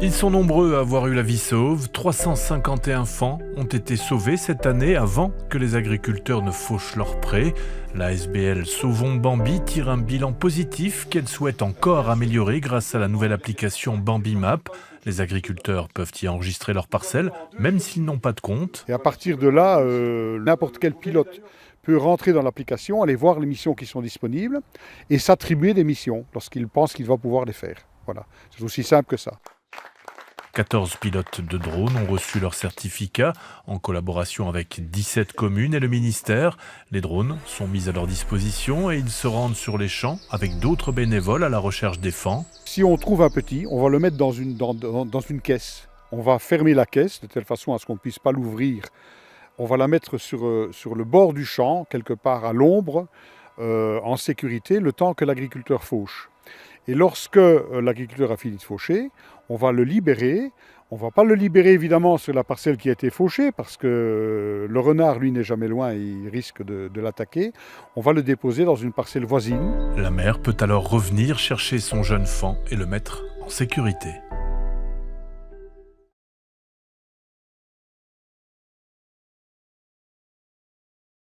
Ils sont nombreux à avoir eu la vie sauve. 351 faons ont été sauvés cette année avant que les agriculteurs ne fauchent leurs prés. La SBL Sauvons Bambi tire un bilan positif qu'elle souhaite encore améliorer grâce à la nouvelle application Bambi Map. Les agriculteurs peuvent y enregistrer leurs parcelles, même s'ils n'ont pas de compte. Et à partir de là, n'importe quel pilote peut rentrer dans l'application, aller voir les missions qui sont disponibles et s'attribuer des missions lorsqu'il pense qu'il va pouvoir les faire. Voilà, c'est aussi simple que ça. 14 pilotes de drones ont reçu leur certificat en collaboration avec 17 communes et le ministère. Les drones sont mis à leur disposition et ils se rendent sur les champs avec d'autres bénévoles à la recherche des faons. Si on trouve un petit, on va le mettre dans une caisse. On va fermer la caisse de telle façon à ce qu'on ne puisse pas l'ouvrir. On va la mettre sur le bord du champ, quelque part à l'ombre, en sécurité, le temps que l'agriculteur fauche. Et lorsque l'agriculteur a fini de faucher, on va le libérer. On ne va pas le libérer évidemment sur la parcelle qui a été fauchée parce que le renard, lui, n'est jamais loin et il risque de l'attaquer. On va le déposer dans une parcelle voisine. La mère peut alors revenir chercher son jeune faon et le mettre en sécurité.